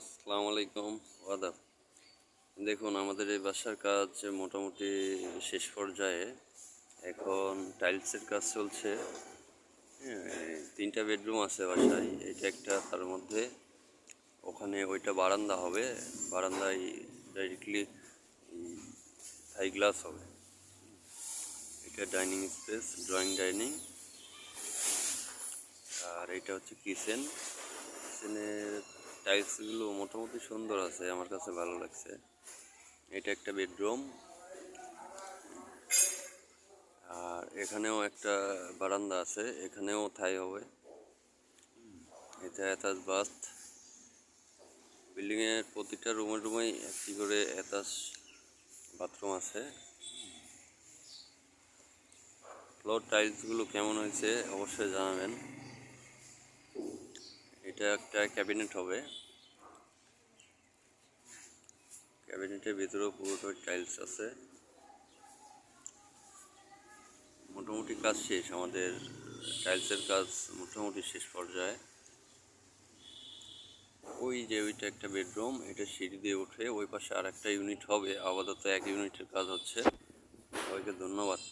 আসসালামু আলাইকুম। আদাব। দেখুন, আমাদের এই বাসার কাজ মোটামুটি শেষ পর্যায়ে। এখন টাইলসের কাজ চলছে। হ্যাঁ, 3টা বেডরুম আছে বাসায়, এটা একটা, তার মধ্যে ওখানে ওইটা বারান্দা হবে। বারান্দায় ডাইরেক্টলি থাই গ্লাস হবে। এটা ডাইনিং স্পেস, ড্রয়িং ডাইনিং। আর এটা হচ্ছে কিচেন। কিচেনের টাইলসগুলো মোটামুটি সুন্দর আছে, আমার কাছে ভালো লাগছে। এটা একটা বেডরুম। আর এখানেও একটা বারান্দা আছে, এখানেও থাই হবে। এটা অ্যাটাচ বাথ। বিল্ডিংয়ের প্রতিটা রুমেই একটি করে অ্যাটাচ বাথরুম আছে। ফ্লোর টাইলসগুলো কেমন হয়েছে অবশ্যই জানাবেন। এটা একটা ক্যাবিনেট হবে। ক্যাবিনেটের ভিতরেও পুরোটাই টাইলস আছে। মোটামুটি কাজ শেষ, আমাদের টাইলসের কাজ মোটামুটি শেষ পর্যায়ে। ওই যে ওইটা একটা বেডরুম, এটা সিঁড়ি দিয়ে উঠে ওই পাশে আর একটা ইউনিট হবে। আপাতত এক ইউনিটের কাজ হচ্ছে। সবাইকে ধন্যবাদ।